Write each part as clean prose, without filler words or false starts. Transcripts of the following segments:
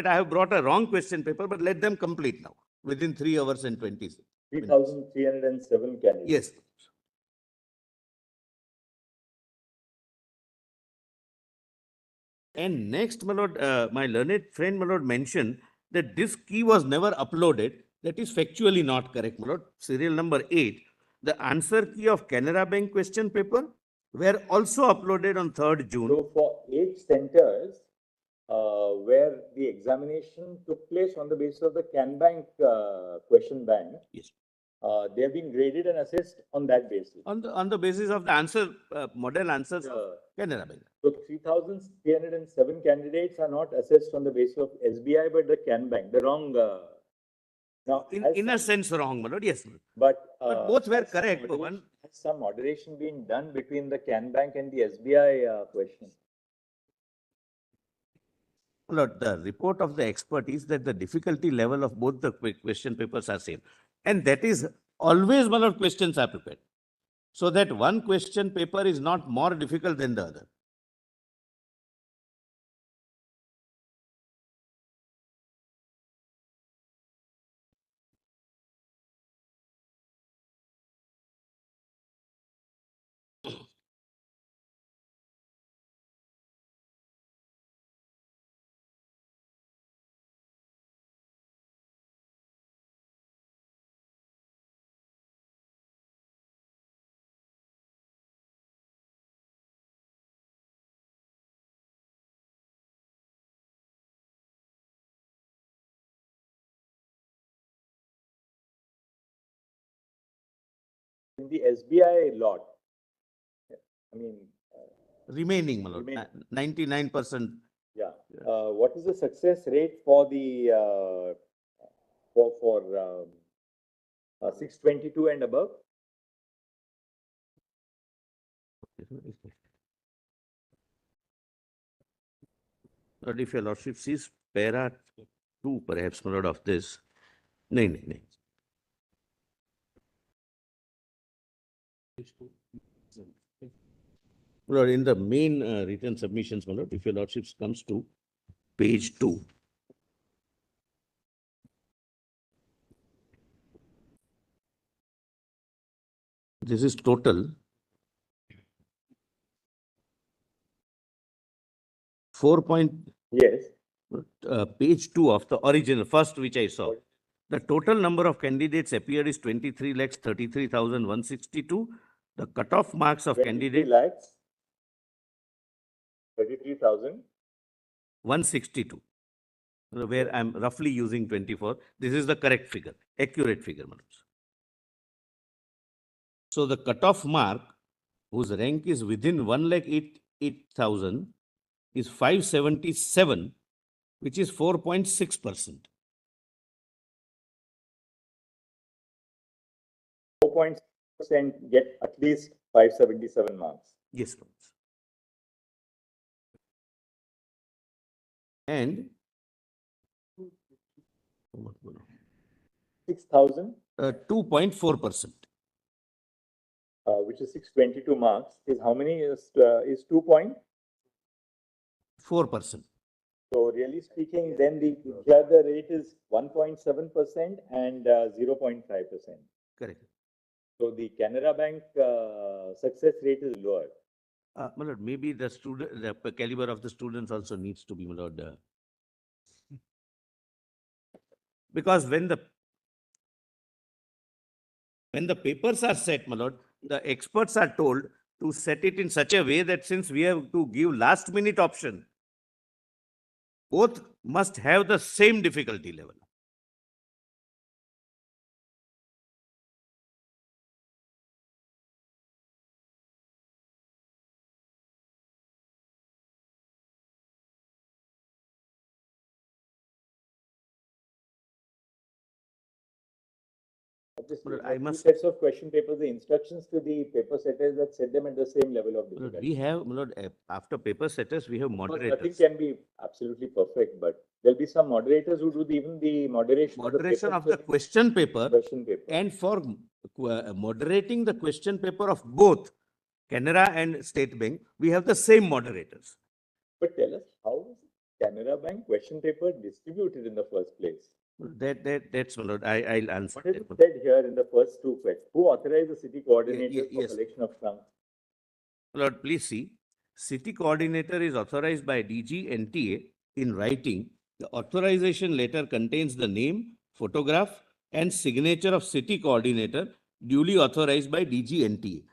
I have brought a wrong question paper, but let them complete now within 3 hours and 20. 3,307 candidates. Yes. And next, my lord, my learned friend, my lord, mentioned that this key was never uploaded. That is factually not correct, my lord. Serial number 8. The answer key of Canara Bank question paper were also uploaded on 3rd June. So for 8 centers where the examination took place on the basis of the CanBank question bank, Yes. They have been graded and assessed on that basis. On the basis of the answer, model answers of Canara Bank. So 3,307 candidates are not assessed on the basis of SBI, but the CanBank, the wrong. Now, in a sense, wrong, my lord. Yes, but both were correct. Has some moderation been done between the CanBank and the SBI question? Lord, the report of the expert is that the difficulty level of both the question papers are same. And that is always one of questions are prepared. So that one question paper is not more difficult than the other. In the SBI lot, I mean, remaining, my lord, 99%. Yeah. What is the success rate for the for 622 and above? But if your lordship sees para 2, perhaps, my lord, of this. No. Lord, in the main written submissions, my lord, if your lordship comes to page 2. This is total 4. Yes. Page 2 of the original, first which I saw. The total number of candidates appeared is 23,33,162. The cutoff marks of candidates 33,000. 162. Where I'm roughly using 24. This is the correct figure, accurate figure. So the cutoff mark, whose rank is within 1,08,000, is 577, which is 4.6%. 4.6% get at least 577 marks. Yes. And 6,000? 2.4%. Which is 622 marks. Is how many is 2.4%? So really speaking, then the rate is 1.7% and 0.5%. Correct. So the Canara Bank success rate is lower. My lord, maybe the caliber of the students also needs to be, my lord. Because when the papers are set, my lord, the experts are told to set it in such a way that since we have to give last minute option, both must have the same difficulty level. I must sets of question papers, the instructions to the paper setters that set them at the same level of difficulty. We have, my lord, after paper setters, we have moderators. Nothing can be absolutely perfect, but there'll be some moderators who do even the moderation of the question paper. And for moderating the question paper of both Canara and State Bank, we have the same moderators. But tell us, how is Canara Bank question paper distributed in the first place. That's, my lord, I'll answer What is that, it my lord. said here in the first two questions? Who authorized the city coordinator for yes. collection of trunks? Lord, please see. City coordinator is authorized by DG NTA in writing. The authorization letter contains the name, photograph, and signature of city coordinator duly authorized by DG NTA.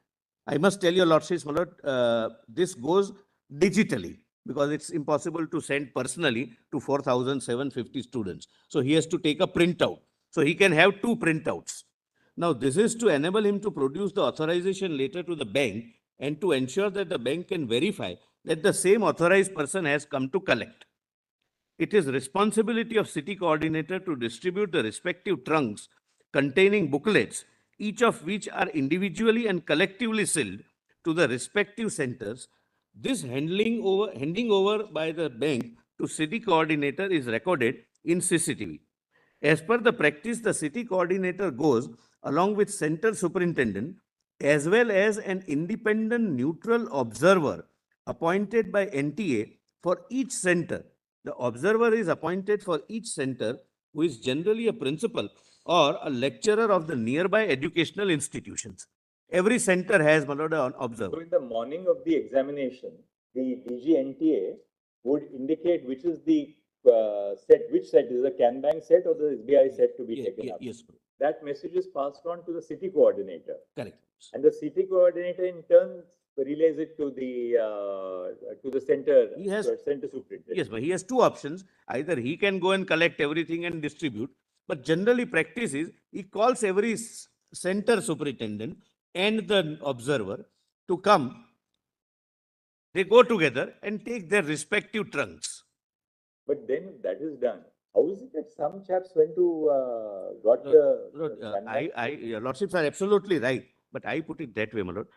I must tell your lordships, my lord, this goes digitally because it's impossible to send personally to 4,750 students. So he has to take a printout. So he can have two printouts. Now, this is to enable him to produce the authorization letter to the bank and to ensure that the bank can verify that the same authorized person has come to collect. It is responsibility of city coordinator to distribute the respective trunks containing booklets, each of which are individually and collectively sealed to the respective centers. This handing over by the bank to city coordinator is recorded in CCTV. As per the practice, the city coordinator goes along with center superintendent as well as an independent neutral observer appointed by NTA for each center. The observer is appointed for each center, who is generally a principal or a lecturer of the nearby educational institutions. Every center has, my lord, an observer. So in the morning of the examination, the DG NTA would indicate which is the set, which set is the CanBank set or the SBI set to be taken up. Yes, That message is passed on to the city coordinator. correct. And the city coordinator in turn relays it to the center, He has center superintendent. Yes, but he has two options. Either he can go and collect everything and distribute, but generally practice is he calls every center superintendent and the observer to come. They go together and take their respective trunks. But then if that is done, how is it that some chaps went to got the Your lordships are absolutely right, but I put it that way, my lord.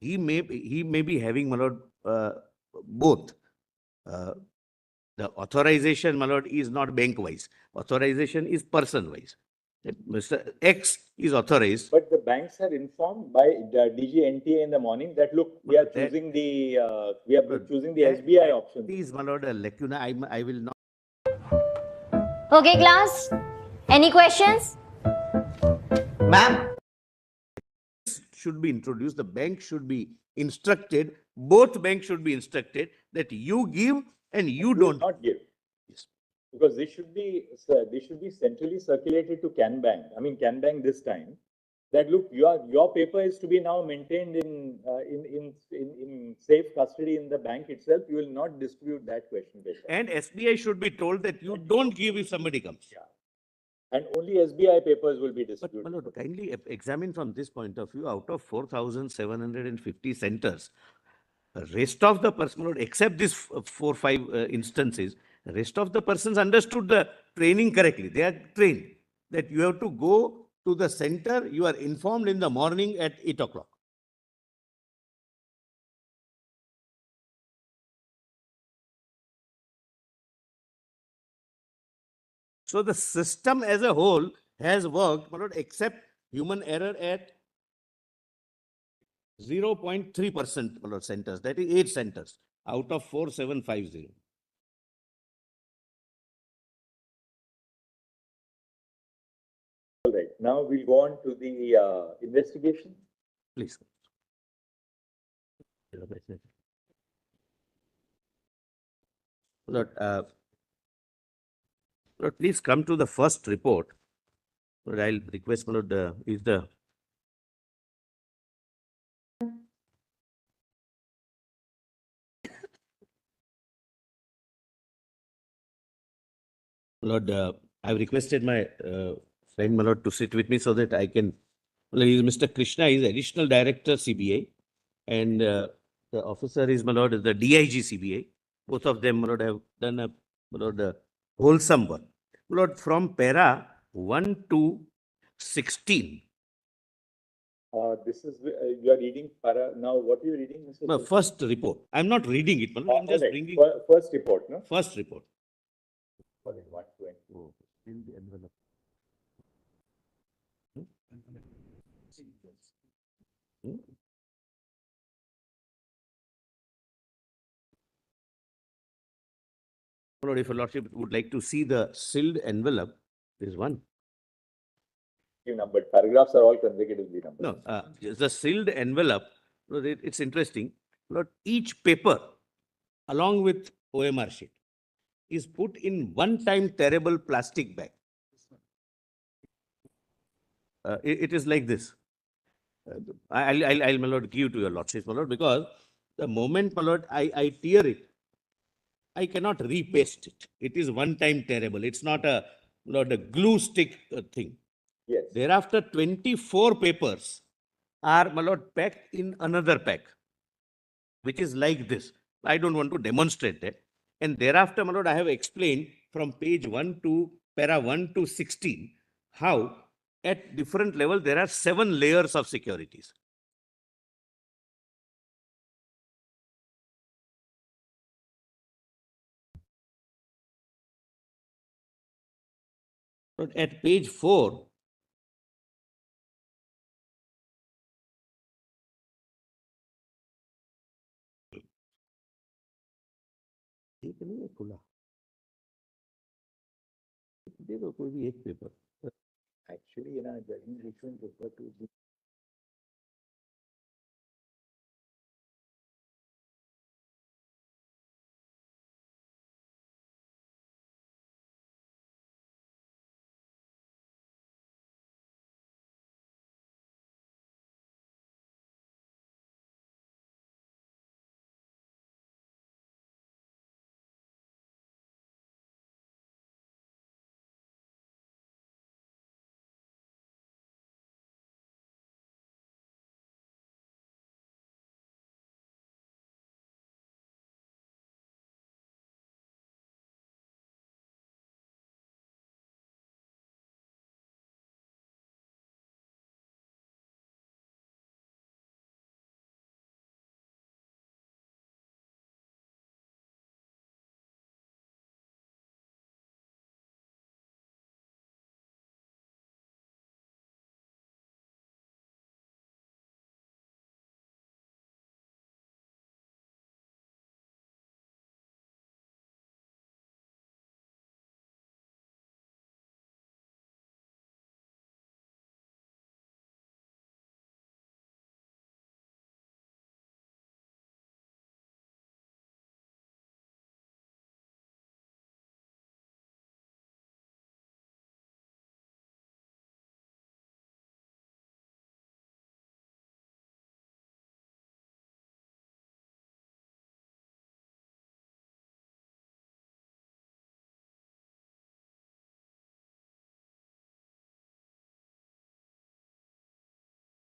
He may be having, my lord, both. The authorization, my lord, is not bank wise. Authorization is person wise. Mr. X is authorized. But the banks are informed by DG NTA in the morning that look, we are choosing the SBI option. Please, my lord, lacuna. I will not. Okay, class. Any questions? Ma'am, Should be introduced. The bank should be instructed. Both banks should be instructed that you give and you don't not give. Yes. Because they should be centrally circulated to CanBank. I mean CanBank this time. That look, your paper is to be now maintained in safe custody in the bank itself. You will not distribute that question paper. And SBI should be told that you don't give if somebody comes. Yeah. And only SBI papers will be distributed. But, my lord, kindly examine from this point of view. Out of 4,750 centers, rest of the person, except these 4-5 instances, rest of the persons understood the training correctly. They are trained that you have to go to the center. You are informed in the morning at 8 o'clock. So the system as a whole has worked, my lord, except human error at 0.3%, my lord, centers. That is 8 centers out of 4,750. All right. Now we'll go on to the investigation. Please. Lord, Lord, please come to the first report. Lord, I'll request, my lord, is the Lord, I've requested my friend, my lord, to sit with me so that I can. Well, he is Mr. Krishna, he is additional director CBI, and the officer is, my lord, is the DIG CBI. Both of them, my lord, have done a, my lord, wholesome work. My lord, from para 1 to 16. This is you are reading para. Now, what are you reading, Mr. No, first report. I'm not reading it, my lord. I'm just right. bringing First report, no? first report. What is 120? Oh, in the envelope. Hmm? Lord, if your lordship would like to see the sealed envelope, there is one. Numbered paragraphs are all consecutively numbered. No, the sealed envelope, Lord, it's interesting. Lord, each paper, along with OMR sheet, is put in one-time terrible plastic bag. It is like this. I'll, my lord, give to your lordship, my lord, because the moment, my lord, I tear it, I cannot repaste it. It is one-time terrible. It's not a glue stick thing. Yes. Thereafter, 24 papers are, my lord, packed in another pack, which is like this. I don't want to demonstrate that. And thereafter, my lord, I have explained from page 1 to para 1 to 16 how at different level there are 7 layers of securities. But at page 4, कोई भी एक paper Actually, in our judgment, we should refer to the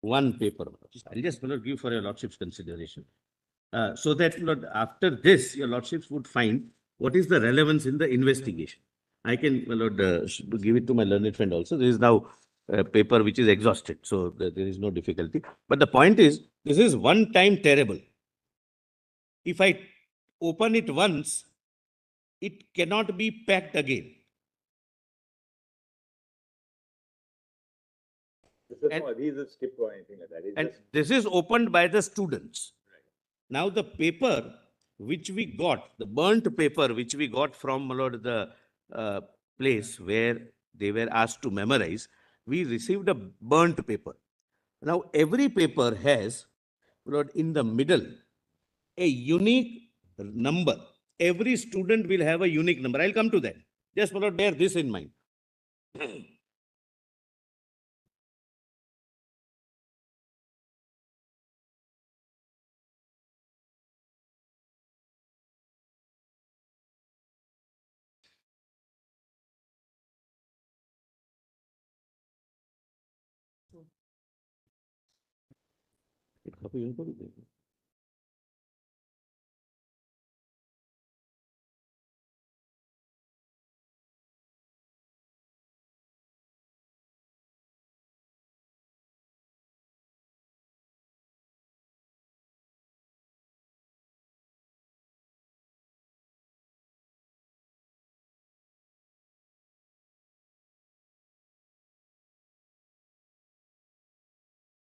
one paper. I'll just, my lord, give for your lordship's consideration. So that, Lord, after this, your lordships would find what is the relevance in the investigation. I can, my lord, give it to my learned friend also. There is now a paper which is exhausted, so there is no difficulty. But the point is, this is one time terrible. If I open it once, it cannot be packed again. This is And- no adhesive skip or anything like that. It's And just this is opened by the students. Now the paper which we got, the burnt paper which we got from, my lord, the place where they were asked to memorize, we received a burnt paper. Now every paper has, my lord, in the middle, a unique number. Every student will have a unique number. I'll come to that. Just, my lord, bear this in mind.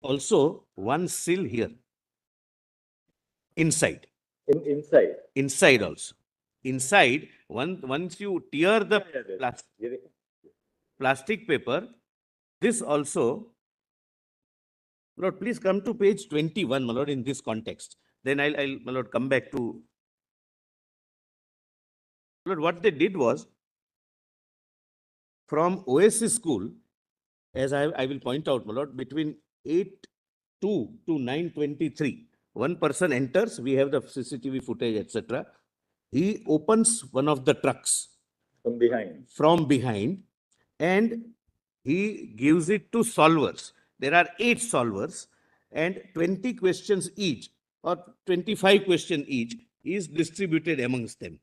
Also, one seal here, inside. inside. Inside also. Inside, once you tear the plastic paper, this also, my lord, please come to page 21, my lord, in this context. Then my lord, come back to, my lord, what they did was, from Oasis school, as I will point out, my lord, between 8:02 to 9:23, one person enters, we have the CCTV footage, etc. He opens one of the trucks from behind and he gives it to solvers. There are 8 solvers and 20 questions each or 25 questions each is distributed amongst them,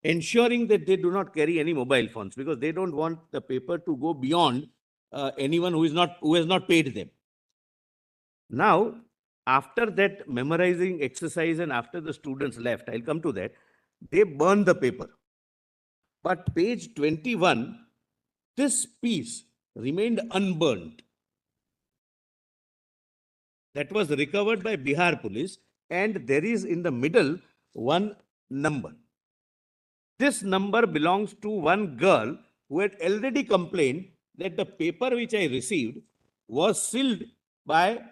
ensuring that they do not carry any mobile phones because they don't want the paper to go beyond anyone who has not paid them. Now, after that memorizing exercise and after the students left, I'll come to that, they burn the paper. But page 21, this piece remained unburned. That was recovered by Bihar police, and there is in the middle one number. This number belongs to one girl who had already complained that the paper which I received was sealed by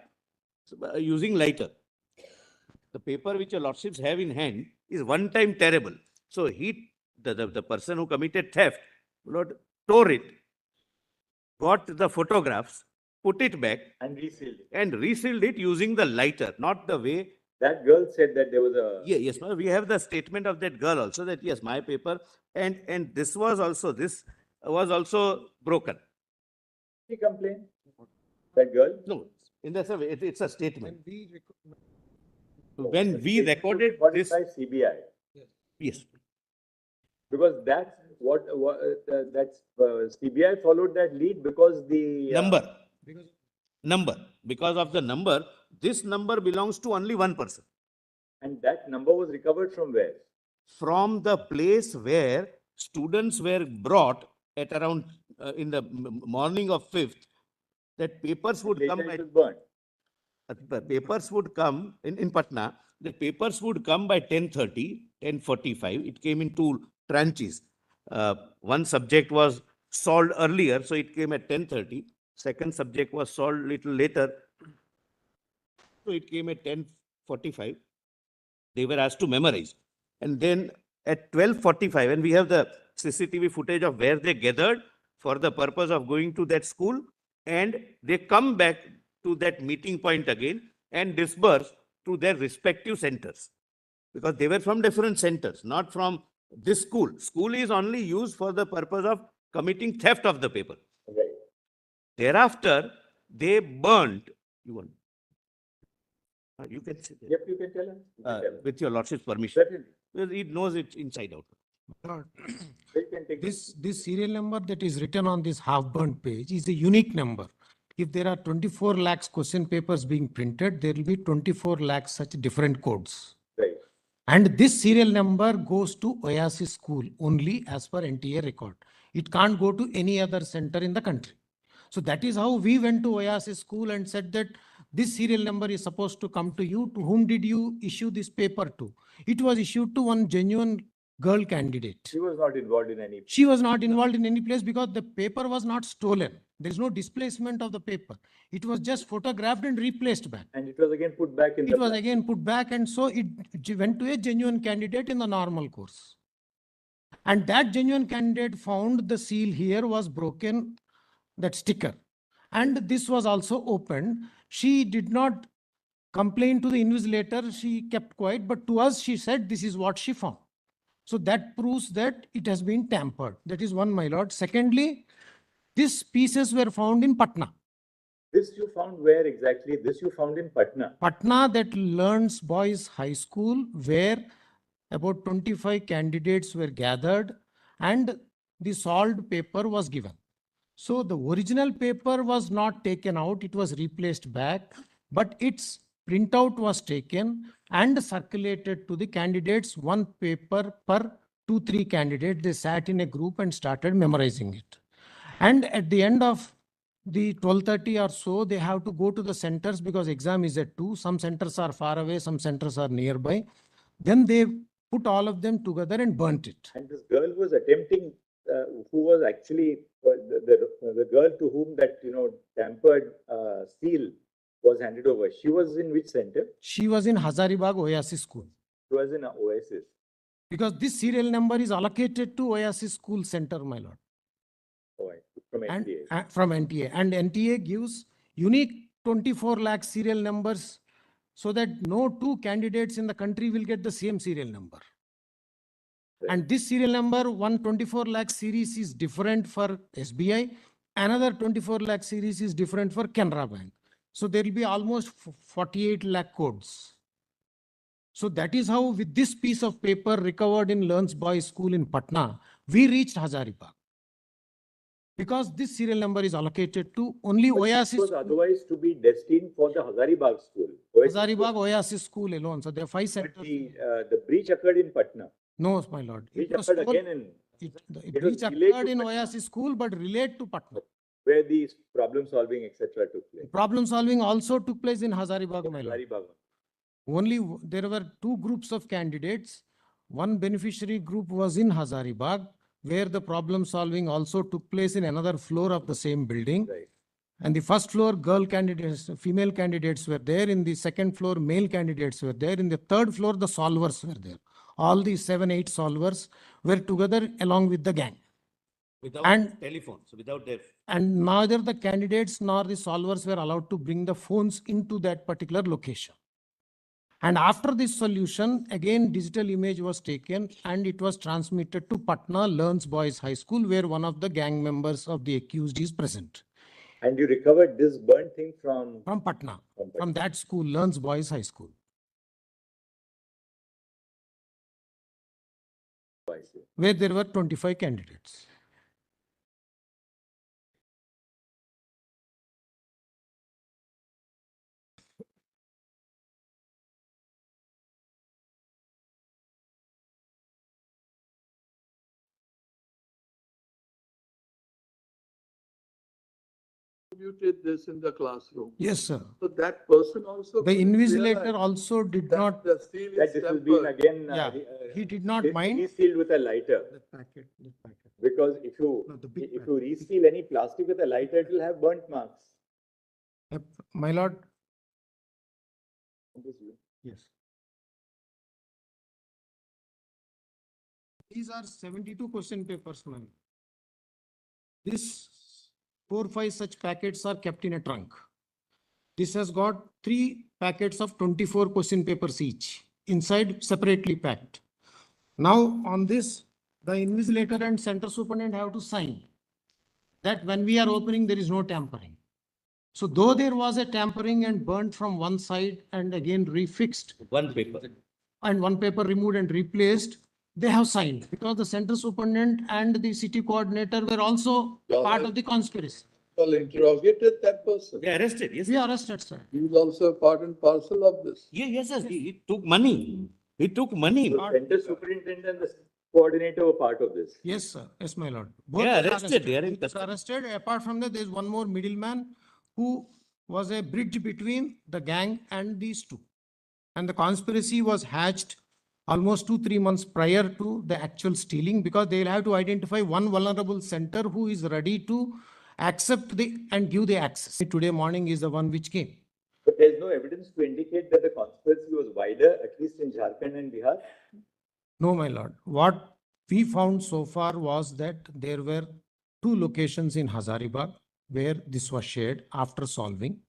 using lighter. The paper which your lordships have in hand is one time terrible. So the person who committed theft, Lord, tore it, got the photographs, put it back and resealed it. and resealed it using the lighter, not the way. That girl said that there was a. Yeah, yes, we have the statement of that girl also that yes, my paper and this was also broken. She complained. That girl. No, in the survey, it's a statement. When we recorded this by CBI. Yes. Because that's what CBI followed that lead because the because of the number, this number belongs to only one person. And that number was recovered from where? From the place where students were brought at around in the morning of 5th, that papers would come. Papers would come in Patna. The papers would come by 10:30, 10:45. It came in 2 tranches. One subject was solved earlier, so it came at 10:30. Second subject was solved little later, so it came at 10:45. They were asked to memorize. And then at 12:45, and we have the CCTV footage of where they gathered for the purpose of going to that school, and they come back to that meeting point again and disperse to their respective centers. Because they were from different centers, not from this school. School is only used for the purpose of committing theft of the paper. Right. Thereafter, they burned. You can say that. Yep, you can tell us. With your lordship's permission. Certainly. Well, it knows it inside out. Lord, You can take this serial number that is written on this half-burnt page is a unique number. If there are 24 lakhs question papers being printed, there will be 24 lakhs such different codes. Right. And this serial number goes to Oasis school only as per NTA record. It can't go to any other center in the country. So that is how we went to Oasis school and said that this serial number is supposed to come to you. To whom did you issue this paper to? It was issued to one genuine girl candidate. She was not involved in any. She was not involved in any place because the paper was not stolen. There is no displacement of the paper. It was just photographed and replaced back. And it was again put back in It was again put back, and so it went to a genuine candidate in the normal course. And that genuine candidate found the seal here was broken, that sticker. And this was also opened. She did not complain to the invigilator. She kept quiet, but to us, she said this is what she found. So that proves that it has been tampered. That is one, my lord. Secondly, these pieces were found in Patna. This you found where exactly? This you found in Patna. Patna, that Learns Boys High School, where about 25 candidates were gathered and the solved paper was given. So the original paper was not taken out, it was replaced back, but its printout was taken and circulated to the candidates, one paper per 2-3 candidates. They sat in a group and started memorizing it. And at the end of the 12:30 or so, they have to go to the centers because exam is at 2. Some centers are far away, some centers are nearby. Then they put all of them together and burnt it. And this girl was attempting, who was actually the girl to whom that tampered seal was handed over. She was in which center? She was in Hazaribagh Oasis School. She was in Oasis. Because this serial number is allocated to Oasis School Center, my lord. Oh, from And NTA. from NTA. And NTA gives unique 24 lakh serial numbers so that no two candidates in the country will get the same serial number. Right. And this serial number, 124 lakh series is different for SBI. Another 24 lakh series is different for Canara Bank. So there will be almost 48 lakh codes. So that is how with this piece of paper recovered in Learns Boys School in Patna, we reached Hazaribagh. Because this serial number is allocated to only But Oasis. it was otherwise to be destined for the Hazaribagh school. Hazaribagh Oasis School alone. So there are 5 But centers. the breach occurred in Patna. No, my lord. Breach It was occurred told- again in the it was breach delayed to occurred in Patna. Oasis School, but relate to Patna. where these problem solving, etc. took place. Problem solving also took place in Hazaribagh, my lord. Hazaribagh. Only there were 2 groups of candidates. One beneficiary group was in Hazaribagh, where the problem solving also took place in another floor of the same building. Right. And the first floor, girl candidates, female candidates were there. In the second floor, male candidates were there. In the third floor, the solvers were there. All the 7, 8 solvers were together along with the gang. Without And- telephones, without their. And neither the candidates nor the solvers were allowed to bring the phones into that particular location. And after this solution, again, digital image was taken and it was transmitted to Patna Learns Boys High School, where one of the gang members of the accused is present. And you recovered this burnt thing from From Patna, From Patna. from that school, Learns Boys High School. Where there were 25 candidates. Distributed this in the classroom. Yes, sir. So that person also. The couldn't invigilator realize also did that not, The seal that is this will be tempered. again. Yeah, he did not mind. Resealed with a lighter. That packet. Because if you No, the big if you reseal any plastic with a lighter, it will have burnt marks. My lord, yes. These are 72 question papers, man. This 4, 5 such packets are kept in a trunk. This has got 3 packets of 24 question papers each, inside separately packed. Now on this, the invigilator and center superintendent have to sign that when we are opening, there is no tampering. So though there was a tampering and burnt from one side and again refixed, One paper. and one paper removed and replaced, they have signed because the center superintendent and the city coordinator were also Yeah, part right. of the conspiracy. Well, interrogated that person. They arrested, yes. We arrested, sir. He was also part and parcel of this. Yeah, yes, sir. He took money. He took money. The center superintendent and the coordinator were part of this. Yes, sir. Yes, my lord. Both Yeah, were arrested. They are in He was custody. arrested. Apart from that, there is one more middleman who was a bridge between the gang and these two. And the conspiracy was hatched almost 2-3 months prior to the actual stealing, because they'll have to identify one vulnerable center who is ready to accept and give the access. Today morning is the one which came. But there's no evidence to indicate that the conspiracy was wider, at least in Jharkhand and Bihar. No, my lord. What we found so far was that there were 2 locations in Hazaribagh where this was shared after solving,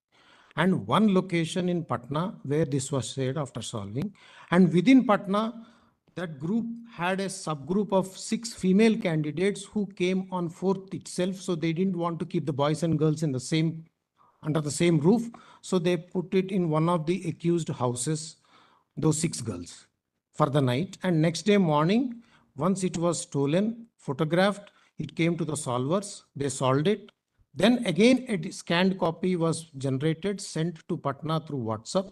and 1 location in Patna where this was shared after solving. And within Patna, that group had a subgroup of 6 female candidates who came on 4th itself. So they didn't want to keep the boys and girls in the same, under the same roof. So they put it in one of the accused houses, those 6 girls, for the night. And next day morning, once it was stolen, photographed, it came to the solvers, they solved it. Then again, a scanned copy was generated, sent to Patna through WhatsApp,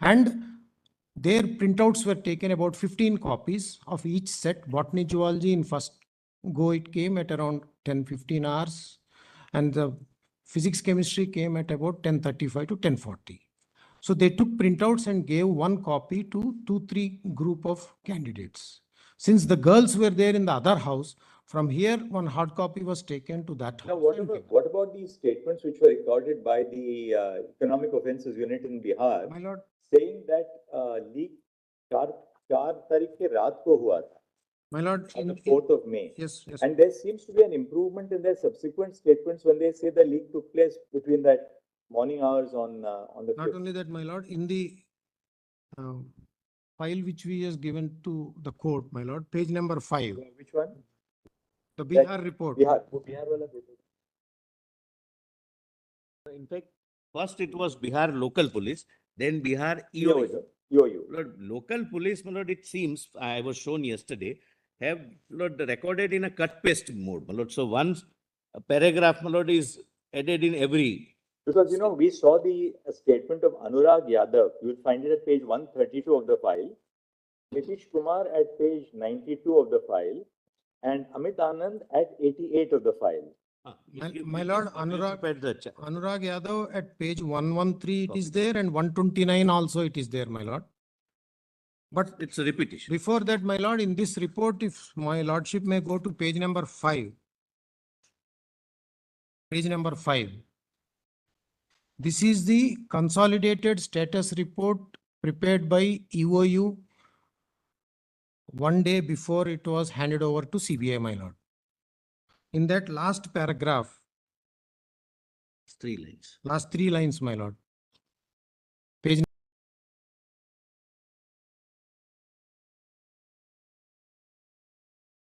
and their printouts were taken, about 15 copies of each set. Botany zoology in first go, it came at around 10-15 hours, and the physics chemistry came at about 10:35 to 10:40. So they took printouts and gave one copy to 2-3 group of candidates. Since the girls were there in the other house, from here one hard copy was taken to that Now, house. and what about these statements which were recorded by the Economic Offences Unit in Bihar, My lord, saying that leak 4 तारीख के रात को हुआ था, my lord, on the 4th of May. yes, yes. And there seems to be an improvement in their subsequent statements when they say the leak took place between that morning hours on the Not 5th. only that, my lord, in the file which we has given to the court, my lord, page number 5, Which one? the Bihar report. Bihar. वो Bihar वाला paper. In fact, first it was Bihar local police, then Bihar EOU. EOU. EOU. Lord, local police, my lord, it seems, I was shown yesterday, have, Lord, recorded in a cut paste mode, my lord. So once a paragraph, my lord, is added in every. Because, you know, we saw the statement of Anurag Yadav. You will find it at page 132 of the file. Nitish Kumar at page 92 of the file. And Amit Anand at 88 of the file. My lord, Anurag, Compared the Anurag Yadav at page 113 it is there and 129 also it is there, my lord. But It's a repetition. before that, my lord, in this report, if my lordship may go to page number 5. Page number 5. This is the consolidated status report prepared by EOU 1 day before it was handed over to CBI, my lord. In that last paragraph, It's 3 lines. last 3 lines, my lord. Page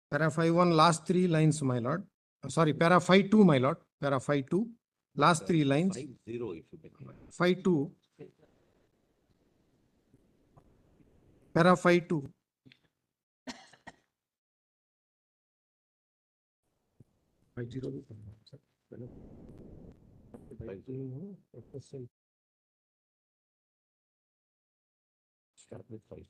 para 5-1, last 3 lines, my lord. Sorry, para 5-2, my lord. Para 5-2, last 3 lines. 5-0 if you can. 5-2. Para 5-2. Start with 5.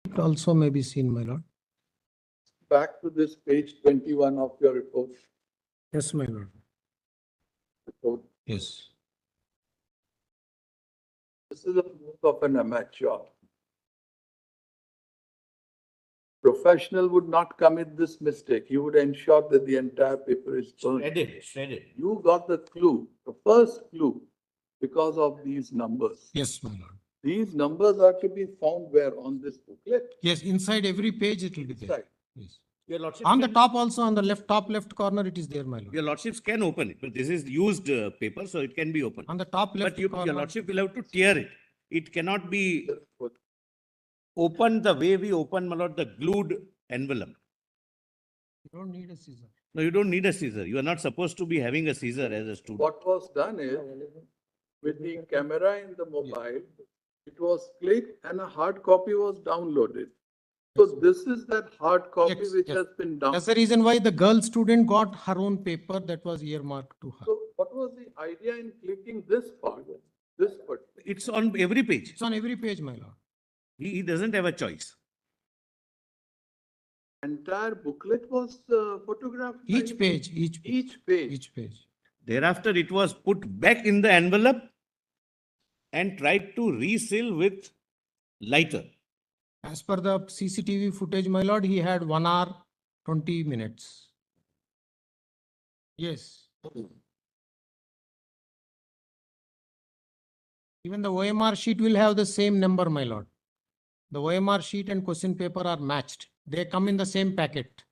It also may be seen, my lord. Back to this page 21 of your report. Yes, my lord. report. Yes. This is a work of an amateur. Professional would not commit this mistake. He would ensure that the entire paper is burned. Shredded. You got the clue, the first clue, because of these numbers. Yes, my lord. These numbers are to be found where on this booklet? Yes, inside every page it will be there. Inside. Yes. Your lordship On the can- top also, on the top left corner, it is there, my lord. Your lordships can open it, but this is used paper, so it can be opened. On the top left But your corner. lordship will have to tear it. It cannot be opened the way we open, my lord, the glued envelope. You don't need a scissor. No, you don't need a scissor. You are not supposed to be having a scissor as a student. What was done is, with the camera in the mobile, it was clicked and a hard copy was downloaded. So this is that hard copy Yes, which yes. has been That's downloaded. the reason why the girl student got her own paper that was earmarked to her. So what was the idea in clicking this part, this part? It's on every page. It's on every page, my lord. He doesn't have a choice. Entire booklet was photographed. Each by- page, Each page. each page. Thereafter, it was put back in the envelope and tried to reseal with lighter. As per the CCTV footage, my lord, he had 1 hour, 20 minutes. Yes. Even the OMR sheet will have the same number, my lord. The OMR sheet and question paper are matched. They come in the same packet.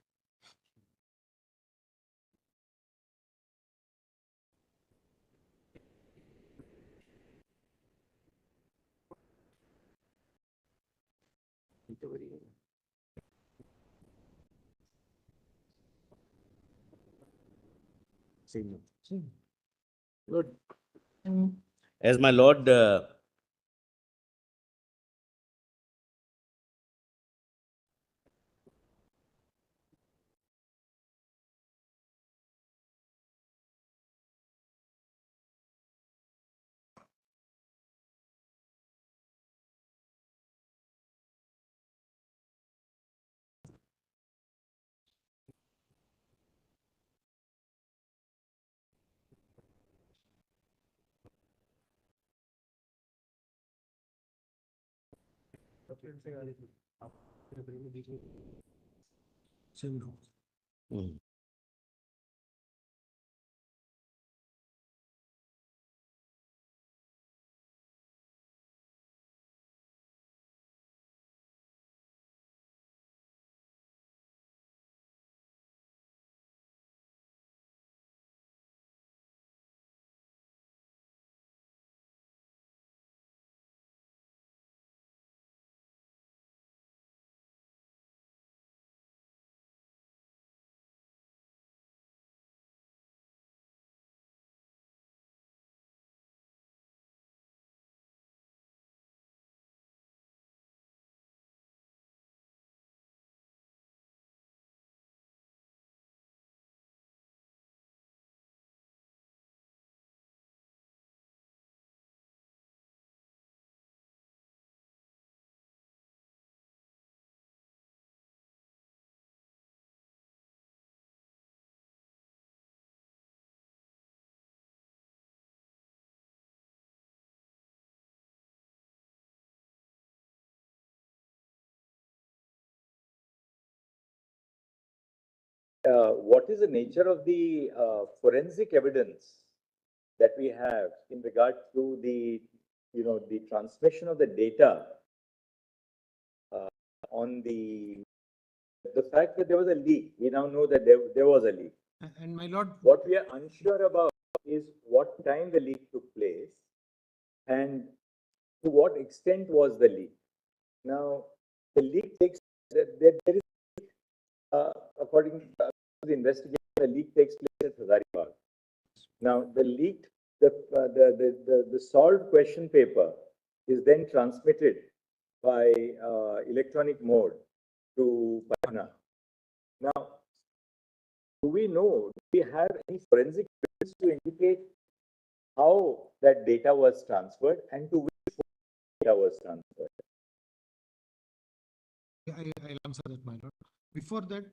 Good. As my lord Same room. Hmm. What is the nature of the forensic evidence that we have in regard to the, the transmission of the data on the fact that there was a leak? We now know that there was a leak. And my lord, What we are unsure about is what time the leak took place and to what extent was the leak. Now, the leak takes, there is, according to the investigation, the leak takes place at Hazaribagh. Now, the leaked, the solved question paper is then transmitted by electronic mode to Patna. Now, do we know, do we have any forensic evidence to indicate how that data was transferred and to which data was transferred? I'll answer that, my lord. Before that,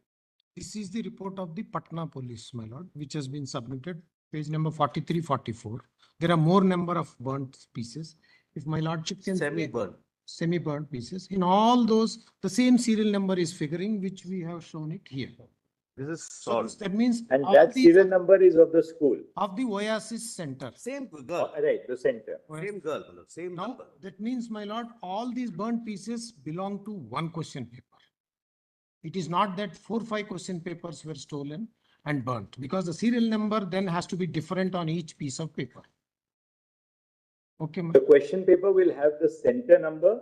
this is the report of the Patna police, my lord, which has been submitted, page number 43, 44. There are more number of burnt pieces. If my lordship can. Semi-burnt. Semi-burnt pieces. In all those, the same serial number is figuring, which we have shown it here. This is So solved. that means. And all that the- serial number is of the school. Of the Oasis Center. Same girl, Right, the center. same girl, same Now, number. that means, my lord, all these burnt pieces belong to one question paper. It is not that 4, 5 question papers were stolen and burnt, because the serial number then has to be different on each piece of paper. Okay, The question paper will have the center number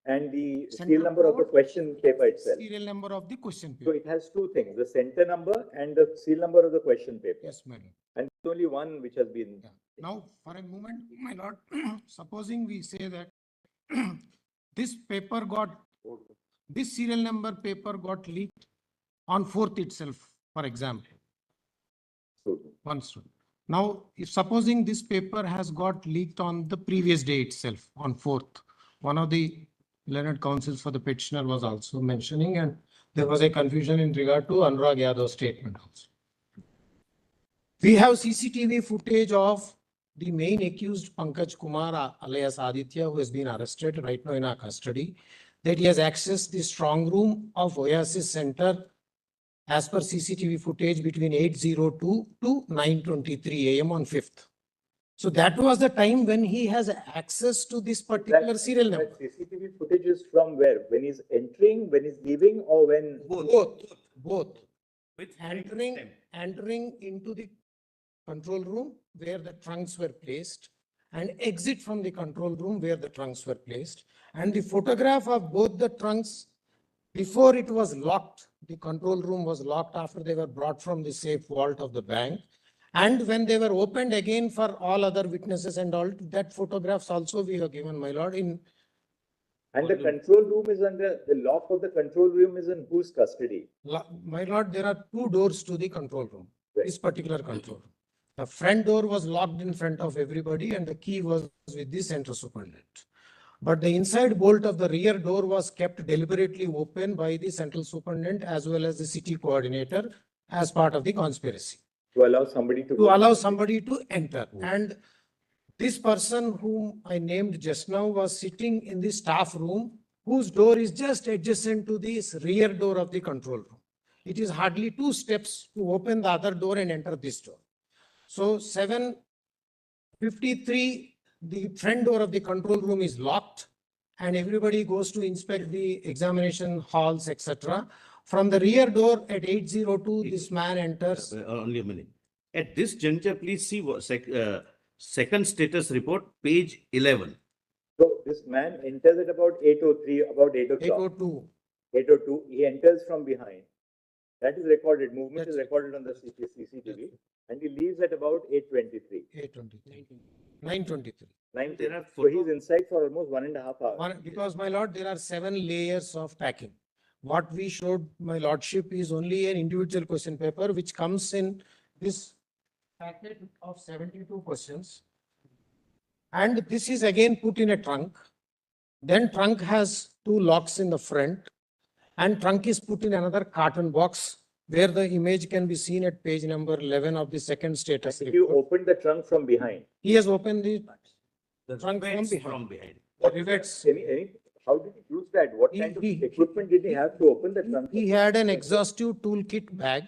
and the serial number of the question paper itself. serial number of the question So paper. it has two things, the center number and the serial number of the question paper. Yes, my lord. And there's only one which has been. Yeah. Now, for a moment, my lord, supposing we say that this paper got, this serial number paper got leaked on 4th itself, for example. One student. Now, if supposing this paper has got leaked on the previous day itself, on 4th, one of the learned counsels for the petitioner was also mentioning, and there was a confusion in regard to Anurag Yadav's statement also. We have CCTV footage of the main accused Pankaj Kumar alias Aditya, who has been arrested right now in our custody, that he has accessed the strong room of Oasis Center as per CCTV footage between 8:02 to 9:23 AM on 5th. So that was the time when he has access to this particular serial number. That CCTV footage is from where? When he's entering, when he's leaving, or when? Both. With Entering into the control room where the trunks were placed and exit from the control room where the trunks were placed. And the photograph of both the trunks before it was locked, the control room was locked after they were brought from the safe vault of the bank. And when they were opened again for all other witnesses and all, that photographs also we have given, my lord, in. And the control room is under, the lock of the control room is in whose custody? My lord, there are 2 doors to the control room, Right. this particular control room. The front door was locked in front of everybody and the key was with the central superintendent. But the inside bolt of the rear door was kept deliberately open by the central superintendent as well as the city coordinator as part of the conspiracy. To allow somebody to. To allow somebody to enter. And this person whom I named just now was sitting in the staff room whose door is just adjacent to this rear door of the control room. It is hardly 2 steps to open the other door and enter this door. So 7:53, the front door of the control room is locked and everybody goes to inspect the examination halls, etc. From the rear door at 8:02, this man enters. Only a minute. At this juncture, please see second status report, page 11. So this man enters at about 8:03, about 8 o'clock. 8:02. 8:02, he enters from behind. That is recorded, movement is That's- recorded on the CCTV, and he leaves at about 8:23. 8:23. 9:23. There are So he's inside for almost 1.5 hours. Because, my lord, there are 7 layers of packing. What we showed, my lordship, is only an individual question paper which comes in this packet of 72 questions. And this is again put in a trunk. Then trunk has 2 locks in the front, and trunk is put in another carton box where the image can be seen at page number 11 of the second status If you report. open the trunk from behind, He has opened the The Trunk from rivets behind. from behind. rivets. how did he use that? What kind of equipment did he have to open the trunk? He had an exhaustive toolkit bag.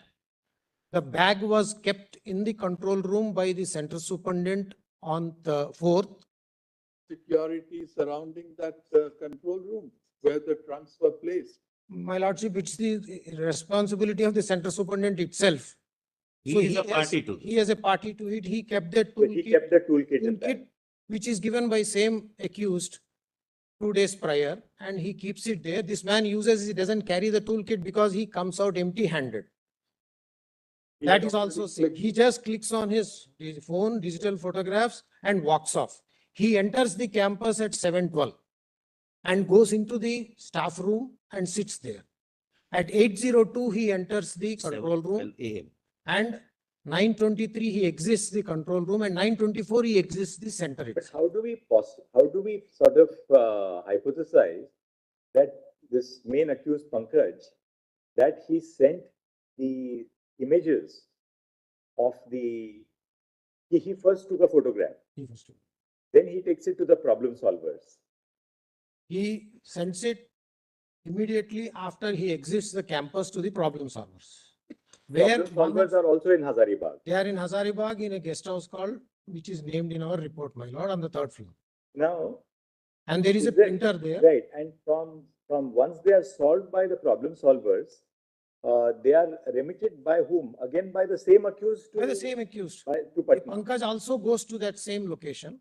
The bag was kept in the control room by the center superintendent on the 4th. Security surrounding that control room where the trunks were placed. My lordship, it's the responsibility of the center superintendent itself. He So is a has- party to He has a party to it. He kept that So he toolkit, kept the toolkit in that. which is given by same accused 2 days prior, and he keeps it there. This man uses, he doesn't carry the toolkit because he comes out empty-handed. He That had is also already seen. clicked. He just clicks on his phone, digital photographs, and walks off. He enters the campus at 7:12 and goes into the staff room and sits there. At 8:02, he enters the control room, 12 AM. and 9:23, he exits the control room, and 9:24, he exits the center But itself. how do we sort of hypothesize that this main accused Pankaj, that he sent the images of he first took a photograph, He was to- then he takes it to the problem solvers. He sends it immediately after he exits the campus to the problem solvers. Where Problem solvers are also in Hazaribagh. they are in Hazaribagh in a guest house called, which is named in our report, my lord, on the 3rd floor. Now, And there is a Is there- printer there. right, and from once they are solved by the problem solvers, they are remitted by whom? Again, by the same accused By the to, same accused. to Patna. Pankaj also goes to that same location,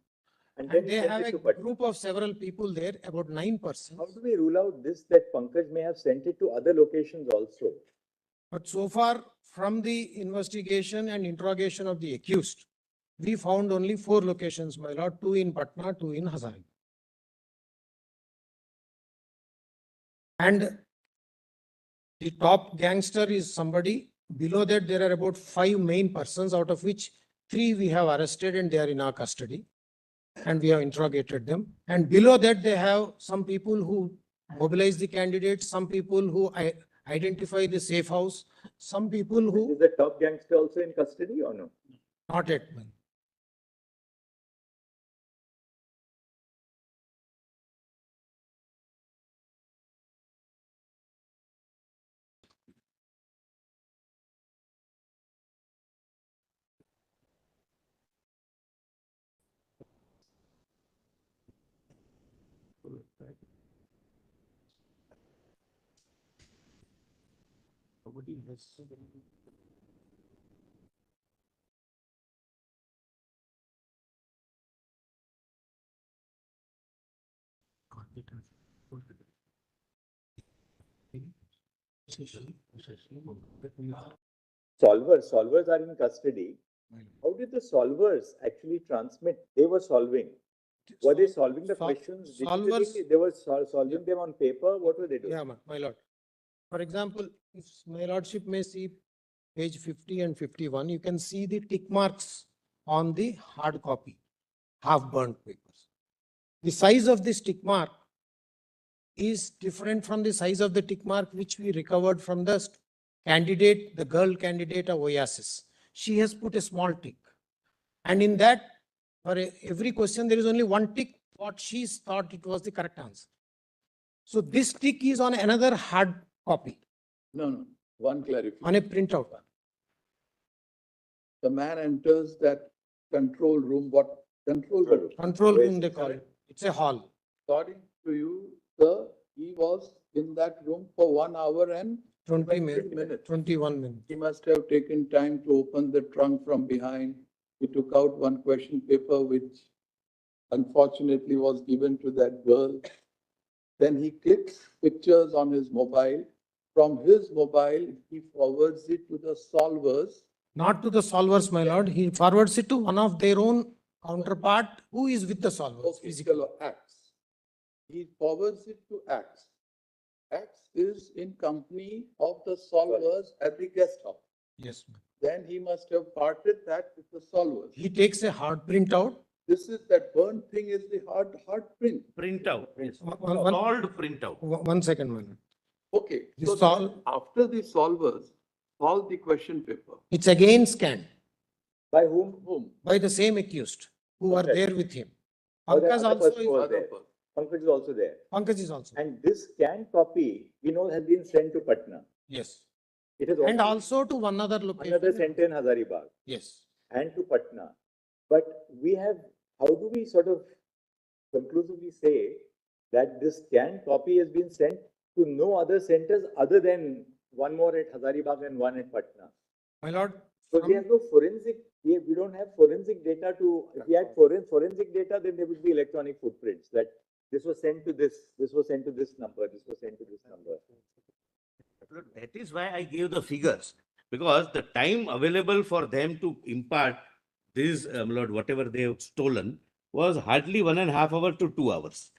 And then and he they sends have it a to Patna. group of several people there, about 9 persons. How do we rule out this, that Pankaj may have sent it to other locations also? But so far, from the investigation and interrogation of the accused, we found only 4 locations, my lord, 2 in Patna, 2 in Hazaribagh. And the top gangster is somebody. Below that, there are about 5 main persons, out of which 3 we have arrested and they are in our custody. And we have interrogated them. And below that, they have some people who mobilize the candidates, some people who identify the safe house, some people who Is the top gangster also in custody or no? not yet. Nobody has. Solvers are in custody. How did the solvers actually transmit? They were solving. Were they solving the questions Solvers, digitally? They were solving them on paper? What were they doing? yeah, my lord. For example, if my lordship may see page 50 and 51, you can see the tick marks on the hard copy, half burnt papers. The size of this tick mark is different from the size of the tick mark which we recovered from the candidate, the girl candidate of Oasis. She has put a small tick. And in that, for every question, there is only one tick, what she thought it was the correct answer. So this tick is on another hard copy, No, one clarification. on a printout. The man enters that control room, what control room? Control room they call it. It's a hall. According to you, sir, he was in that room for 1 hour and 20 minutes. minutes, 21 minutes. He must have taken time to open the trunk from behind. He took out one question paper, which unfortunately was given to that girl. Then he clicks pictures on his mobile. From his mobile, he forwards it to the solvers. Not to the solvers, my lord. He forwards it to one of their own counterpart who is with the solvers physically. Physical acts. He forwards it to X. X is in company of the solvers at the guest house. Yes, ma'am. Then he must have parted that with the solvers. He takes a hard printout. This is that burnt thing is the hard print. Printout, yes. One- Solved printout. 1 second, my lord. Okay. The So after the solvers solve the question paper, It's again scanned By whom? by the same accused who are Okay. there with him. Oh, the Pankaj other also person is, was other there. person. Pankaj is also there. Pankaj is also. And this scanned copy, we know, has been sent to Patna. Yes. It is And also to one other location. another center in Hazaribagh Yes. and to Patna. But we have, how do we sort of conclusively say that this scanned copy has been sent to no other centers other than one more at Hazaribagh and one at Patna? My lord, So we from- have no forensic, we don't have forensic data to, if we had forensic data, then there would be electronic footprints that this was sent to this was sent to this number, this was sent to this number. That is why I gave the figures, because the time available for them to impart this, Lord, whatever they have stolen, was hardly 1.5 hours to 2 hours.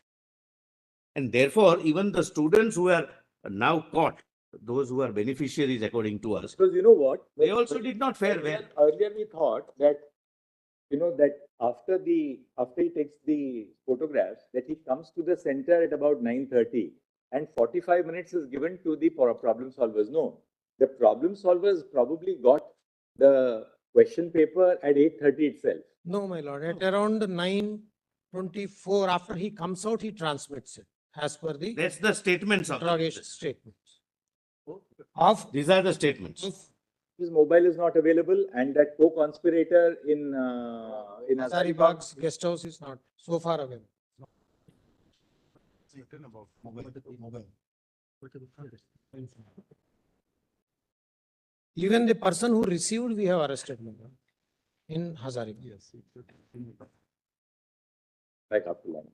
And therefore, even the students who are now caught, those who are beneficiaries according to us, Because you know what? they also did not fare well. Earlier we thought that, that after he takes the photographs, that he comes to the center at about 9:30 and 45 minutes is given to the problem solvers. No, the problem solvers probably got the question paper at 8:30 itself. no, my lord, at around 9:24, after he comes out, he transmits it as per the That's the statements of. interrogation statements. Of, These are the statements. His mobile is not available, and that co-conspirator in Hazaribagh, Hazaribagh's guest house is not so far away. Even the person who received, we have arrested my lord, in Hazaribagh. Yes. like up to one.